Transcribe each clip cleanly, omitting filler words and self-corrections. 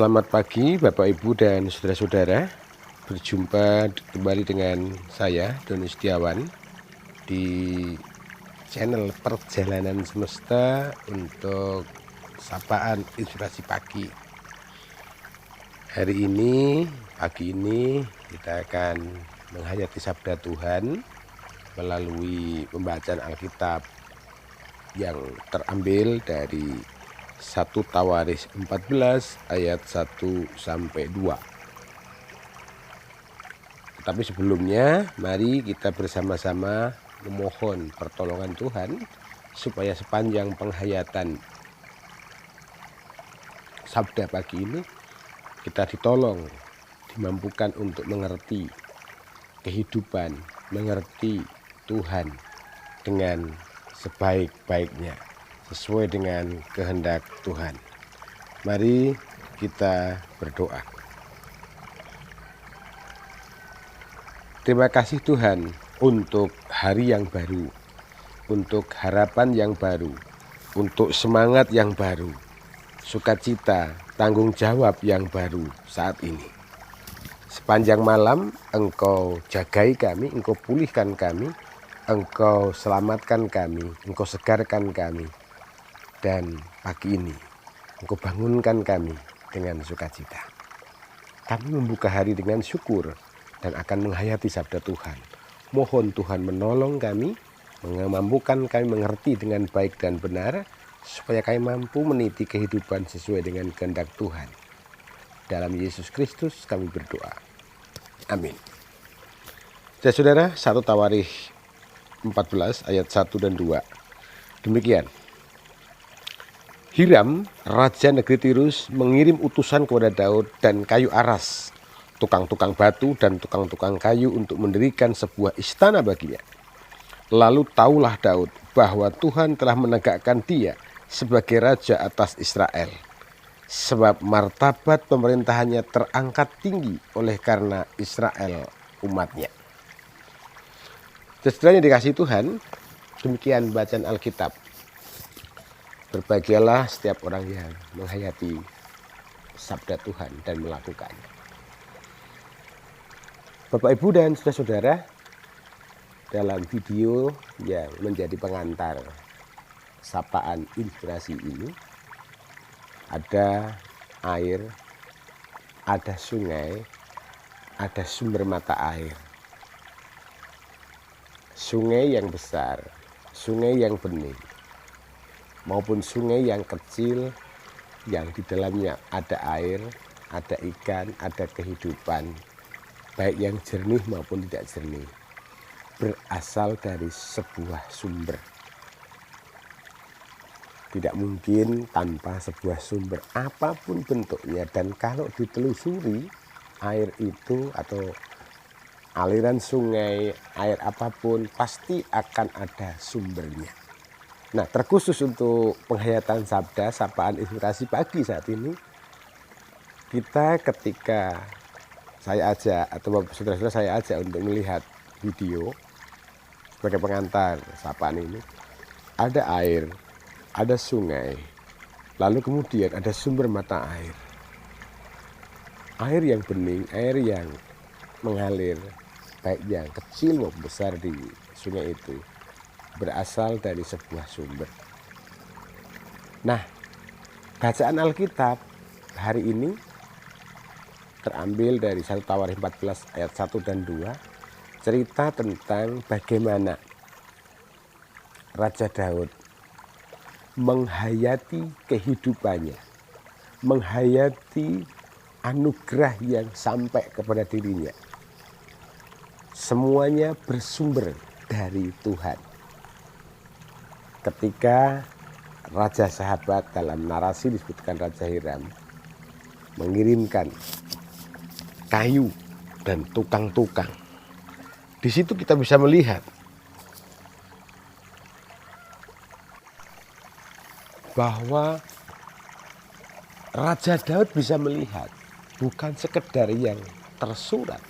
Selamat pagi Bapak Ibu dan saudara-saudara. Berjumpa kembali dengan saya Doni Setiawan di channel Perjalanan Semesta untuk sapaan inspirasi pagi. Hari ini, pagi ini kita akan menghayati sabda Tuhan melalui pembacaan Alkitab yang terambil dari 1 Tawaris 14 ayat 1 sampai 2. Tetapi sebelumnya, mari kita bersama-sama memohon pertolongan Tuhan supaya sepanjang penghayatan sabda pagi ini kita ditolong, dimampukan untuk mengerti kehidupan, mengerti Tuhan dengan sebaik-baiknya, sesuai dengan kehendak Tuhan. Mari kita berdoa. Terima kasih Tuhan untuk hari yang baru, untuk harapan yang baru, untuk semangat yang baru, sukacita, tanggung jawab yang baru saat ini. Sepanjang malam Engkau jagai kami, Engkau pulihkan kami, Engkau selamatkan kami, Engkau segarkan kami. Dan pagi ini Engkau bangunkan kami dengan sukacita. Kami membuka hari dengan syukur dan akan menghayati sabda Tuhan. Mohon Tuhan menolong kami, memampukan kami mengerti dengan baik dan benar, supaya kami mampu meniti kehidupan sesuai dengan kehendak Tuhan. Dalam Yesus Kristus kami berdoa. Amin. Saudara, 1 Tawarikh 14 ayat 1 dan 2. Demikian. Hiram, raja negeri Tirus, mengirim utusan kepada Daud dan kayu aras, tukang-tukang batu dan tukang-tukang kayu untuk mendirikan sebuah istana baginya. Lalu taulah Daud bahwa Tuhan telah menegakkan dia sebagai raja atas Israel, sebab martabat pemerintahannya terangkat tinggi oleh karena Israel umatnya. Setelahnya dikasih Tuhan, demikian bacaan Alkitab. Berbahagialah setiap orang yang menghayati sabda Tuhan dan melakukannya. Bapak Ibu dan saudara-saudara, dalam video yang menjadi pengantar sapaan inspirasi ini, ada air, ada sungai, ada sumber mata air. Sungai yang besar, sungai yang bening, maupun sungai yang kecil yang di dalamnya ada air, ada ikan, ada kehidupan, baik yang jernih maupun tidak jernih, berasal dari sebuah sumber. Tidak mungkin tanpa sebuah sumber apapun bentuknya, dan kalau ditelusuri air itu atau aliran sungai, air apapun pasti akan ada sumbernya. Nah, terkhusus untuk penghayatan sabda, sapaan inspirasi pagi saat ini, kita ketika saya ajak atau saudara-saudara saya ajak untuk melihat video sebagai pengantar sapaan ini, ada air, ada sungai, lalu kemudian ada sumber mata air. Air yang bening, air yang mengalir, baik yang kecil maupun besar di sungai itu, berasal dari sebuah sumber. Nah, bacaan Alkitab hari ini terambil dari 1 Tawarikh 14 ayat 1 dan 2, cerita tentang bagaimana Raja Daud menghayati kehidupannya, menghayati anugerah yang sampai kepada dirinya. Semuanya bersumber dari Tuhan. Ketika Raja Sahabat, dalam narasi disebutkan Raja Hiram, mengirimkan kayu dan tukang-tukang, di situ kita bisa melihat bahwa Raja Daud bisa melihat bukan sekedar yang tersurat,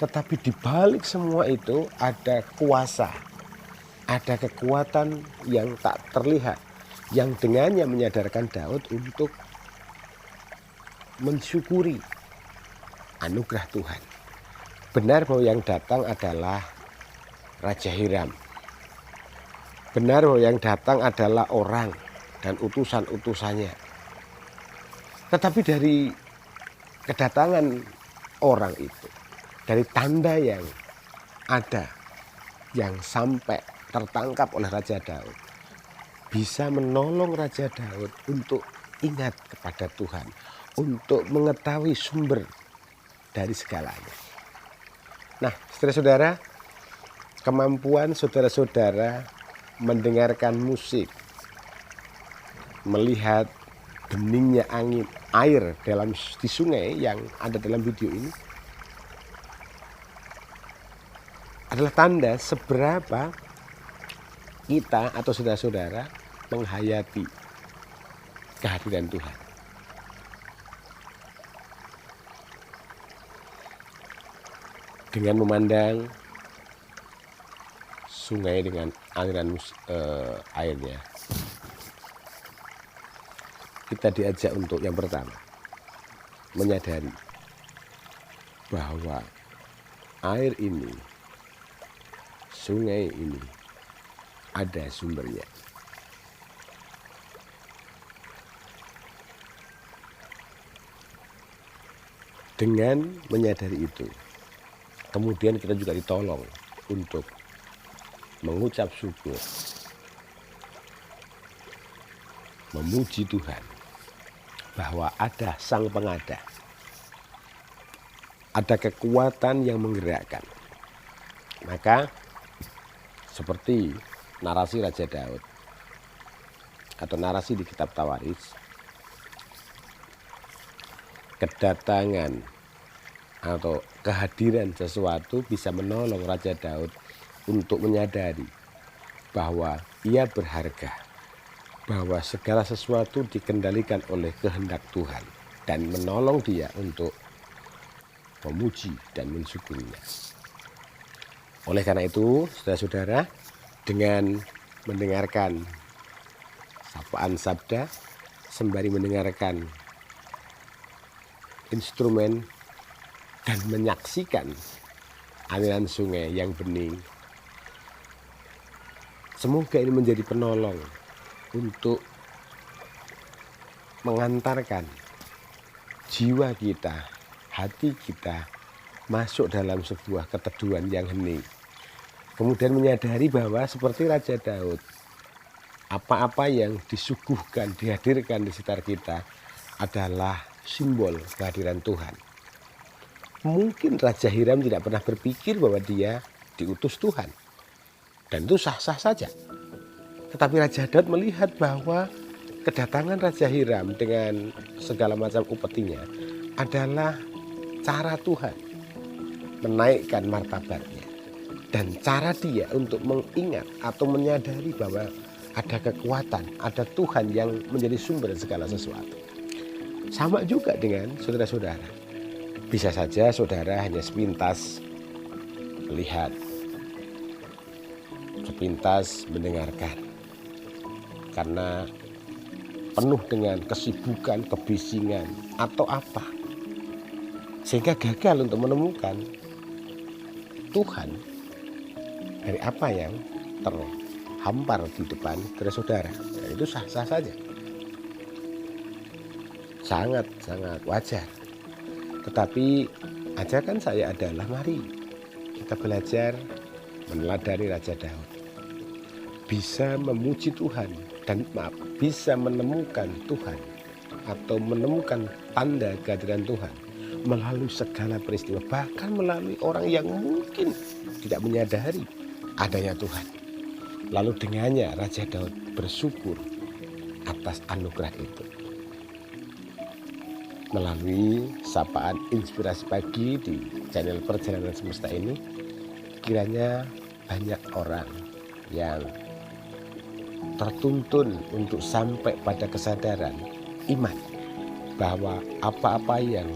tetapi di balik semua itu ada kuasa, ada kekuatan yang tak terlihat, yang dengannya menyadarkan Daud untuk mensyukuri anugerah Tuhan. Benar bahwa yang datang adalah Raja Hiram. Benar bahwa yang datang adalah orang dan utusan-utusannya. Tetapi dari kedatangan orang itu, dari tanda yang ada, yang sampai tertangkap oleh Raja Daud, bisa menolong Raja Daud untuk ingat kepada Tuhan, untuk mengetahui sumber dari segalanya. Nah, saudara-saudara, kemampuan saudara-saudara mendengarkan musik, melihat beningnya angin air di sungai yang ada dalam video ini adalah tanda seberapa kita atau saudara-saudara menghayati kehadiran Tuhan. Dengan memandang sungai dengan aliran airnya, kita diajak untuk yang pertama menyadari bahwa air ini, sungai ini ada sumbernya. Dengan menyadari itu, kemudian kita juga ditolong untuk mengucap syukur, memuji Tuhan bahwa ada Sang Pengada, ada kekuatan yang menggerakkan. Maka seperti narasi Raja Daud atau narasi di kitab Tawaris, kedatangan atau kehadiran sesuatu bisa menolong Raja Daud untuk menyadari bahwa ia berharga, bahwa segala sesuatu dikendalikan oleh kehendak Tuhan, dan menolong dia untuk memuji dan mensyukurinya. Oleh karena itu, saudara-saudara, dengan mendengarkan sapaan sabda sembari mendengarkan instrumen dan menyaksikan aliran sungai yang bening, semoga ini menjadi penolong untuk mengantarkan jiwa kita, hati kita masuk dalam sebuah keteduhan yang hening. Kemudian menyadari bahwa seperti Raja Daud, apa-apa yang disuguhkan, dihadirkan di sekitar kita adalah simbol kehadiran Tuhan. Mungkin Raja Hiram tidak pernah berpikir bahwa dia diutus Tuhan, dan itu sah-sah saja. Tetapi Raja Daud melihat bahwa kedatangan Raja Hiram dengan segala macam upetinya adalah cara Tuhan menaikkan martabatnya, dan cara dia untuk mengingat atau menyadari bahwa ada kekuatan, ada Tuhan yang menjadi sumber segala sesuatu. Sama juga dengan saudara-saudara. Bisa saja saudara hanya sepintas melihat, sepintas mendengarkan, karena penuh dengan kesibukan, kebisingan, atau apa, sehingga gagal untuk menemukan Tuhan dari apa yang terhampar di depan saudara. Dan itu sah-sah saja, sangat-sangat wajar. Tetapi ajakan saya adalah mari kita belajar meneladani Raja Daud, bisa memuji Tuhan dan bisa menemukan Tuhan atau menemukan tanda kehadiran Tuhan melalui segala peristiwa, bahkan melalui orang yang mungkin tidak menyadari adanya Tuhan. Lalu dengannya Raja Daud bersyukur atas anugerah itu. Melalui sapaan inspirasi pagi di channel Perjalanan Semesta ini, kiranya banyak orang yang tertuntun untuk sampai pada kesadaran iman bahwa apa-apa yang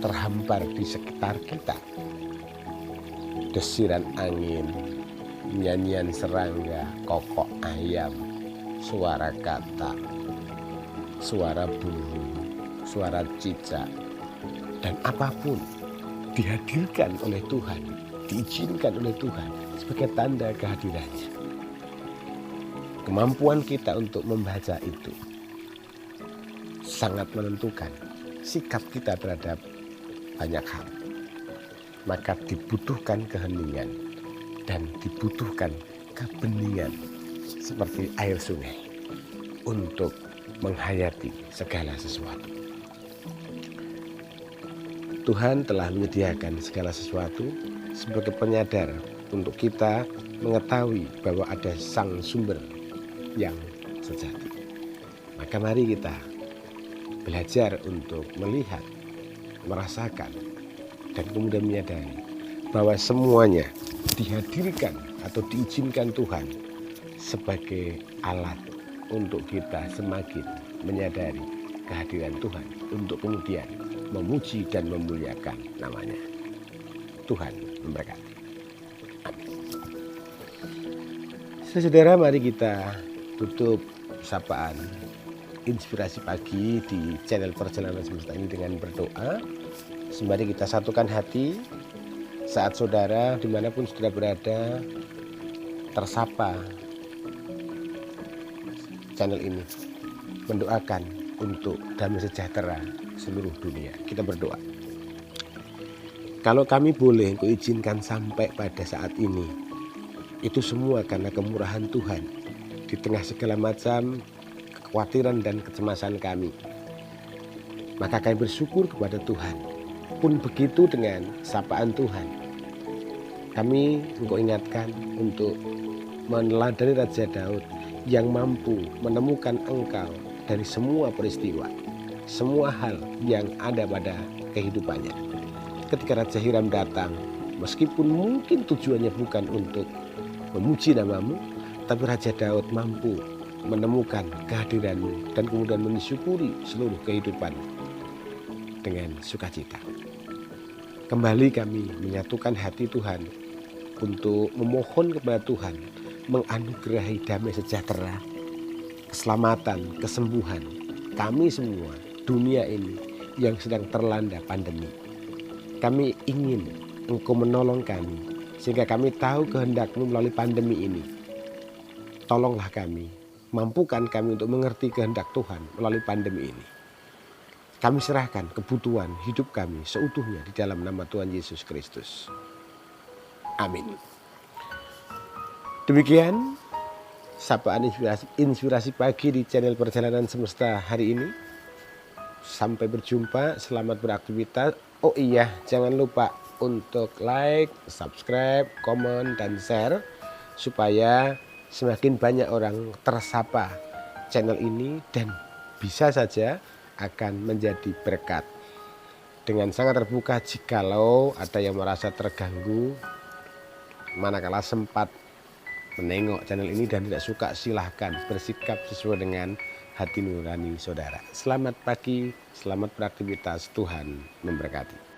terhampar di sekitar kita, desiran angin, nyanyian serangga, kokok ayam, suara kata, suara burung, suara cicak, dan apapun dihadirkan oleh Tuhan, diizinkan oleh Tuhan sebagai tanda kehadirannya. Kemampuan kita untuk membaca itu sangat menentukan sikap kita terhadap banyak hal. Maka dibutuhkan keheningan dan dibutuhkan kebeningan seperti air sungai untuk menghayati segala sesuatu. Tuhan telah menyediakan segala sesuatu sebagai penyadar untuk kita mengetahui bahwa ada sang sumber yang sejati. Maka mari kita belajar untuk melihat, merasakan, dan kemudian menyadari bahwa semuanya dihadirkan atau diizinkan Tuhan sebagai alat untuk kita semakin menyadari kehadiran Tuhan untuk kemudian memuji dan memuliakan namanya. Tuhan memberkati. Amin. Saudara, mari kita tutup sapaan inspirasi pagi di channel Perjalanan Semesta ini dengan berdoa. Sembari kita satukan hati saat saudara dimanapun saudara berada tersapa channel ini, mendoakan untuk damai sejahtera seluruh dunia. Kita berdoa. Kalau kami boleh Engkau izinkan sampai pada saat ini, itu semua karena kemurahan Tuhan di tengah segala macam kekhawatiran dan kecemasan kami. Maka kami bersyukur kepada Tuhan. Pun begitu dengan sapaan Tuhan, kami Engkau ingatkan untuk meneladani Raja Daud yang mampu menemukan Engkau dari semua peristiwa, semua hal yang ada pada kehidupannya. Ketika Raja Hiram datang, meskipun mungkin tujuannya bukan untuk memuji namamu, tapi Raja Daud mampu menemukan kehadiranmu dan kemudian mensyukuri seluruh kehidupan dengan sukacita. Kembali kami menyatukan hati Tuhan untuk memohon kepada Tuhan menganugerahi damai sejahtera, keselamatan, kesembuhan kami semua, dunia ini yang sedang terlanda pandemi. Kami ingin Engkau menolong kami sehingga kami tahu kehendak-Mu melalui pandemi ini. Tolonglah kami, mampukan kami untuk mengerti kehendak Tuhan melalui pandemi ini. Kami serahkan kebutuhan hidup kami seutuhnya di dalam nama Tuhan Yesus Kristus. Amin. Demikian sapaan inspirasi pagi di channel Perjalanan Semesta hari ini. Sampai berjumpa, selamat beraktivitas. Oh iya, jangan lupa untuk like, subscribe, komen, dan share supaya semakin banyak orang tersapa channel ini dan bisa saja akan menjadi berkat. Dengan sangat terbuka jikalau ada yang merasa terganggu manakala sempat menengok channel ini dan tidak suka, silahkan bersikap sesuai dengan hati nurani saudara. Selamat pagi, selamat beraktivitas, Tuhan memberkati.